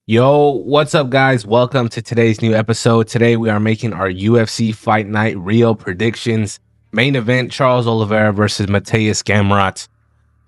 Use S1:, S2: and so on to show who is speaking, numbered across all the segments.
S1: Yo, what's up, guys? Welcome to today's new episode. Today, we are making our UFC Fight Night Rio predictions. Main event, Charles Oliveira versus Mateusz Gamrot.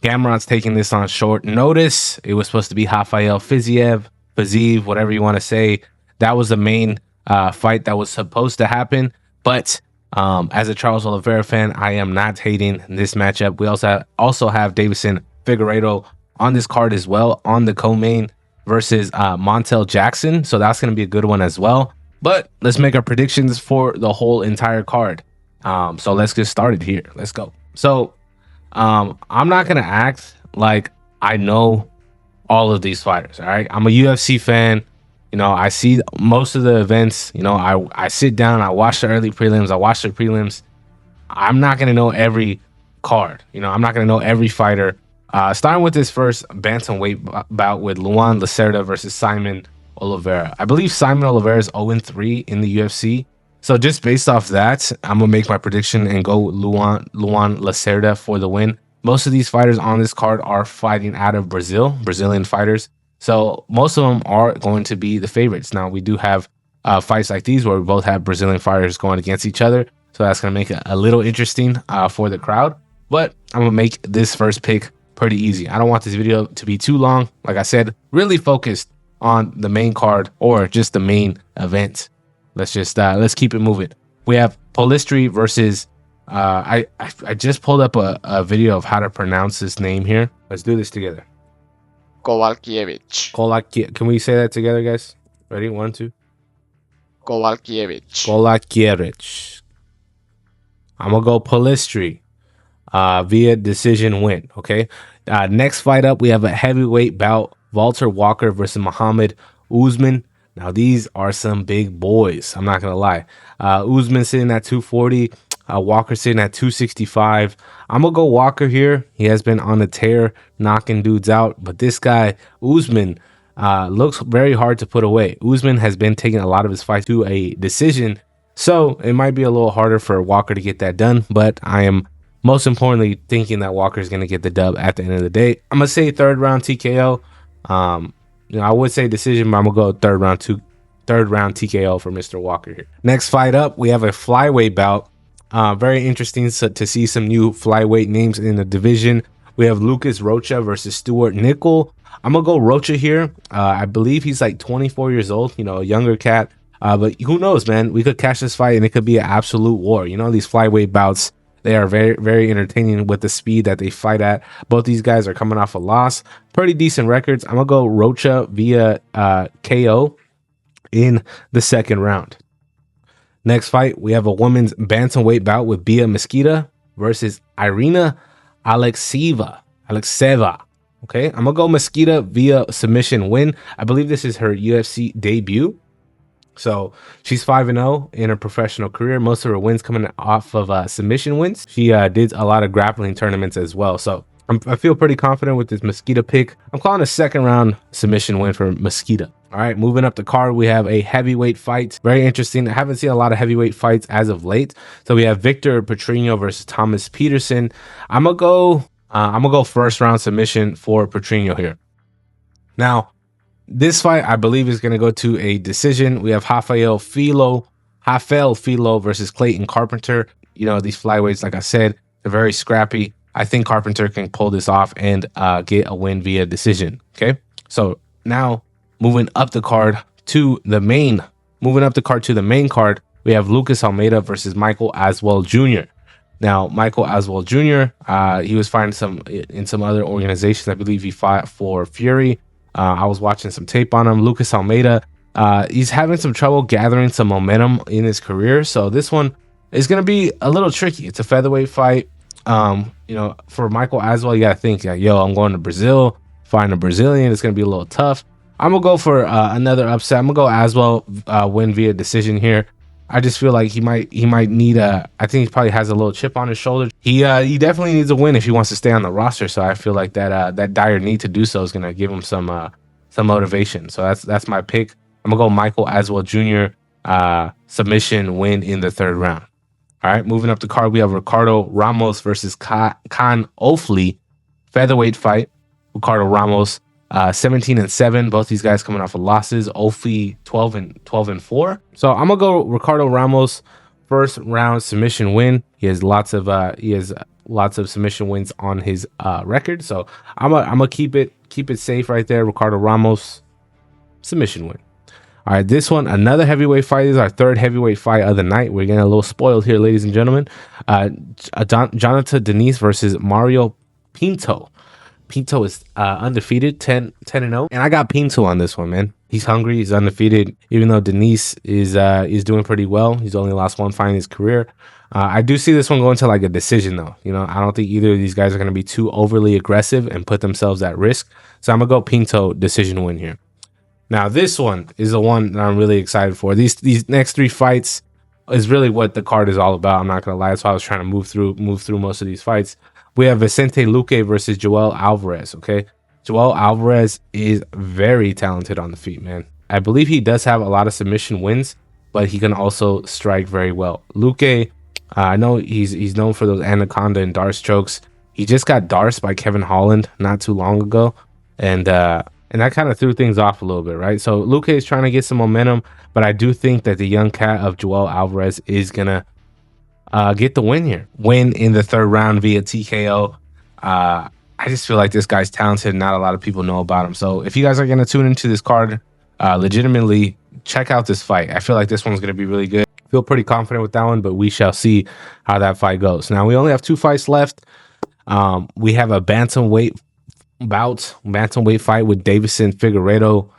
S1: Gamrot's taking this on short notice. It was supposed to be Rafael Fiziev, whatever you want to say. That was the main fight that was supposed to happen. But as a Charles Oliveira fan, I am not hating this matchup. We also have Deiveson Figueiredo on this card as well, on the co-main versus Montel Jackson. So that's going to be a good one as well. But let's make our predictions for the whole entire card. So let's get started here. Let's go. So I'm not going to act like I know all of these fighters. All right. I'm a UFC fan. You know, I see most of the events. You know, I sit down, I watch the early prelims, I watch the prelims. I'm not going to know every card. You know, I'm not going to know every fighter. Starting with this first bantamweight bout with Luan Lacerda versus Simon Oliveira. I believe Simon Oliveira is 0-3 in the UFC. So just based off that, I'm going to make my prediction and go Luan Lacerda for the win. Most of these fighters on this card are fighting out of Brazilian fighters. So most of them are going to be the favorites. Now, we do have fights like these where we both have Brazilian fighters going against each other. So that's going to make it a little interesting for the crowd. But I'm going to make this first pick pretty easy. I don't want this video to be too long. Like I said, really focused on the main card or just the main event. Let's keep it moving. We have Polistri versus I just pulled up a video of how to pronounce this name here. Let's do this together.
S2: Kowalkiewicz.
S1: Can we say that together, guys? Ready? 1, 2.
S2: Kowalkiewicz.
S1: I'm gonna go Polistri via decision win. Okay. Next fight up, we have a heavyweight bout: Walter Walker versus Muhammad Usman. Now, these are some big boys. I'm not gonna lie. Usman sitting at 240. Walker sitting at 265. I'm gonna go Walker here. He has been on a tear, knocking dudes out. But this guy, Usman, looks very hard to put away. Usman has been taking a lot of his fights to a decision, so it might be a little harder for Walker to get that done. But I am most importantly thinking that Walker is gonna get the dub at the end of the day. I'm gonna say third round TKO. I would say decision, but I'm gonna go third round TKO for Mr. Walker here. Next fight up, we have a flyweight bout. Very interesting to see some new flyweight names in the division. We have Lucas Rocha versus Stewart Nicoll. I'm gonna go Rocha here. I believe he's like 24 years old, you know, a younger cat. But who knows, man? We could catch this fight and it could be an absolute war. You know, these flyweight bouts, they are very, very entertaining with the speed that they fight at. Both these guys are coming off a loss. Pretty decent records. I'm gonna go Rocha via KO in the second round. Next fight, we have a women's bantamweight bout with Mesquita versus Irina Alekseeva. Okay, I'm gonna go Mesquita via submission win. I believe this is her UFC debut. So she's 5-0 in her professional career. Most of her wins coming off of submission wins. She did a lot of grappling tournaments as well. So I feel pretty confident with this Mesquita pick. I'm calling a second round submission win for Mesquita. All right, moving up the card, we have a heavyweight fight. Very interesting. I haven't seen a lot of heavyweight fights as of late. So we have Vitor Petrino versus Thomas Petersen. I'm gonna go first round submission for Petrino here. Now, this fight, I believe, is gonna go to a decision. We have Rafael Felo versus Clayton Carpenter. You know, these flyweights, like I said, they're very scrappy. I think Carpenter can pull this off and get a win via decision. Okay, so now moving up the card to the main card, we have Lucas Almeida versus Michael Aswell Jr. Now, Michael Aswell Jr., he was fighting in some other organizations. I believe he fought for Fury. I was watching some tape on him. Lucas Almeida, he's having some trouble gathering some momentum in his career. So this one is going to be a little tricky. It's a featherweight fight. You know, for Michael Aswell, you got to think, like, yo, I'm going to Brazil, fighting a Brazilian. It's going to be a little tough. I'm going to go for another upset. I'm going to go Aswell win via decision here. I just feel like he might need I think he probably has a little chip on his shoulder. He definitely needs a win if he wants to stay on the roster. So I feel like that dire need to do so is going to give him some motivation. So that's my pick. I'm going to go Michael Aswell Jr. Submission win in the third round. All right, moving up the card, we have Ricardo Ramos versus Kaan Ofli. Featherweight fight. Ricardo Ramos 17-7. Both these guys coming off of losses. Ofli 12-4. So I'm gonna go Ricardo Ramos, first round submission win. He has lots of submission wins on his record. So I'm gonna keep it safe right there. Ricardo Ramos, submission win. All right, this one, another heavyweight fight. This is our third heavyweight fight of the night. We're getting a little spoiled here, ladies and gentlemen. Jhonata Diniz versus Mario Pinto. Pinto is undefeated, 10-0, and I got Pinto on this one, man. He's hungry, he's undefeated. Even though Diniz is doing pretty well, he's only lost one fight in his career. I do see this one going to like a decision, though. You know, I don't think either of these guys are going to be too overly aggressive and put themselves at risk. So I'm gonna go Pinto decision win here. Now, this one is the one that I'm really excited for. These next three fights is really what the card is all about. I'm not gonna lie. That's why I was trying to move through most of these fights. We have Vicente Luque versus Joel Alvarez. Okay, Joel Alvarez is very talented on the feet, man. I believe he does have a lot of submission wins, but he can also strike very well. Luque, I know he's known for those anaconda and darce chokes. He just got darced by Kevin Holland not too long ago, and that kind of threw things off a little bit, right? So Luque is trying to get some momentum, but I do think that the young cat of Joel Alvarez is gonna get the win here. Win in the third round via TKO. I just feel like this guy's talented. Not a lot of people know about him. So if you guys are gonna tune into this card, legitimately check out this fight. I feel like this one's gonna be really good. Feel pretty confident with that one, but we shall see how that fight goes. Now we only have 2 fights left. We have a bantamweight fight with Deiveson Figueiredo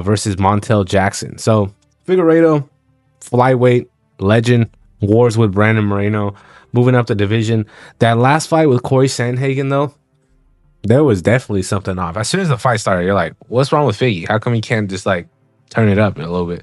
S1: versus Montel Jackson. So Figueiredo, flyweight legend, wars with Brandon Moreno, moving up the division. That last fight with Corey Sandhagen, though, there was definitely something off. As soon as the fight started, you're like, what's wrong with Figgy? How come he can't just like turn it up a little bit?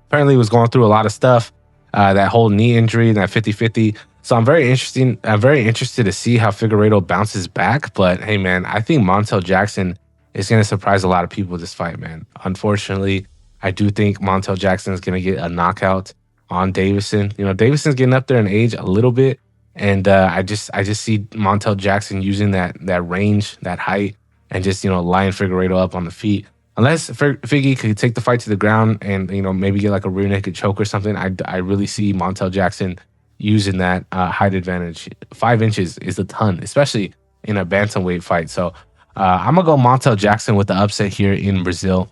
S1: Apparently he was going through a lot of stuff, that whole knee injury, that 50-50. So I'm very interested to see how Figueiredo bounces back. But hey, man, I think Montel Jackson is going to surprise a lot of people this fight, man. Unfortunately, I do think Montel Jackson is going to get a knockout on Deiveson. You know, Davison's getting up there in age a little bit, and I just see Montel Jackson using that range, that height, and just, you know, lining Figueiredo up on the feet. Unless Figgy could take the fight to the ground and, you know, maybe get like a rear naked choke or something, I really see Montel Jackson using that height advantage. 5 inches is a ton, especially in a bantamweight fight. So I'm gonna go Montel Jackson with the upset here in Brazil.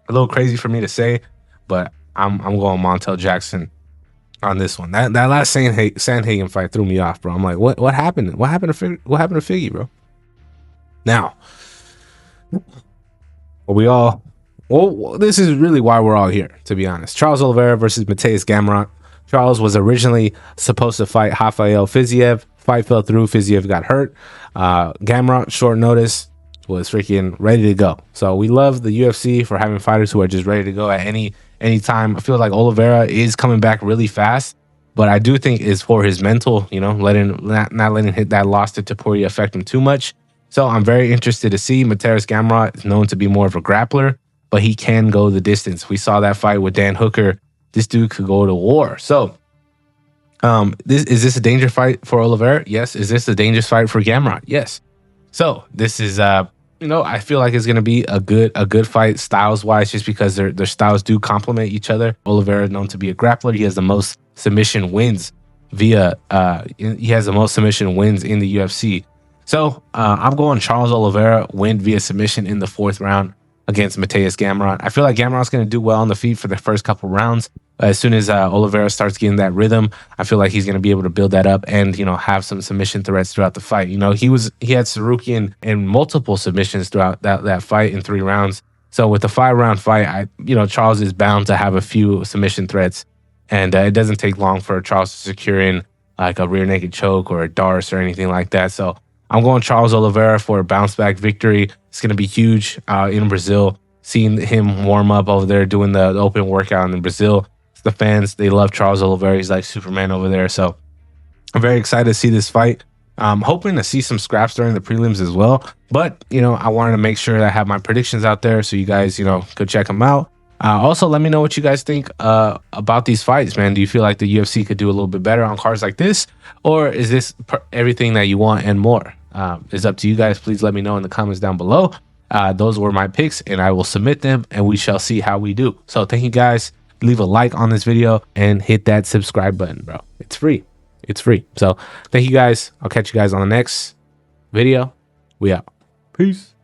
S1: A little crazy for me to say, but I'm going Montel Jackson on this one. That last Sandhagen fight threw me off, bro. I'm like, what happened? What happened to Figgy, bro? Now, this is really why we're all here, to be honest. Charles Oliveira versus Mateusz Gamrot. Charles was originally supposed to fight Rafael Fiziev. Fight fell through. Fiziev got hurt. Gamrot, short notice, was freaking ready to go. So we love the UFC for having fighters who are just ready to go at any time. I feel like Oliveira is coming back really fast, but I do think it's for his mental, you know, not letting hit that loss to Topuria affect him too much. So I'm very interested to see. Mateusz Gamrot is known to be more of a grappler, but he can go the distance. We saw that fight with Dan Hooker. This dude could go to war. So is this a dangerous fight for Oliveira? Yes. Is this a dangerous fight for Gamrot? Yes. So this is I feel like it's gonna be a good fight styles wise, just because their styles do complement each other. Oliveira is known to be a grappler. He has the most submission wins in the UFC. So I'm going Charles Oliveira win via submission in the 4th round against Mateusz Gamrot. I feel like Gamrot's going to do well on the feet for the first couple rounds. As soon as Oliveira starts getting that rhythm, I feel like he's going to be able to build that up and, you know, have some submission threats throughout the fight. You know, he had Sarukian in multiple submissions throughout that fight in 3 rounds. So with the 5-round fight, Charles is bound to have a few submission threats, and it doesn't take long for Charles to secure in like a rear naked choke or a darce or anything like that. So I'm going Charles Oliveira for a bounce back victory. It's going to be huge in Brazil. Seeing him warm up over there doing the open workout in Brazil. The fans, they love Charles Oliveira. He's like Superman over there. So I'm very excited to see this fight. I'm hoping to see some scraps during the prelims as well. But, you know, I wanted to make sure that I have my predictions out there so you guys, you know, could check them out. Also, let me know what you guys think about these fights, man. Do you feel like the UFC could do a little bit better on cards like this? Or is this everything that you want and more? It's up to you guys. Please let me know in the comments down below. those were my picks, and I will submit them, and we shall see how we do. So thank you guys. Leave a like on this video and hit that subscribe button, bro. It's free. It's free. So thank you guys. I'll catch you guys on the next video. We out. Peace.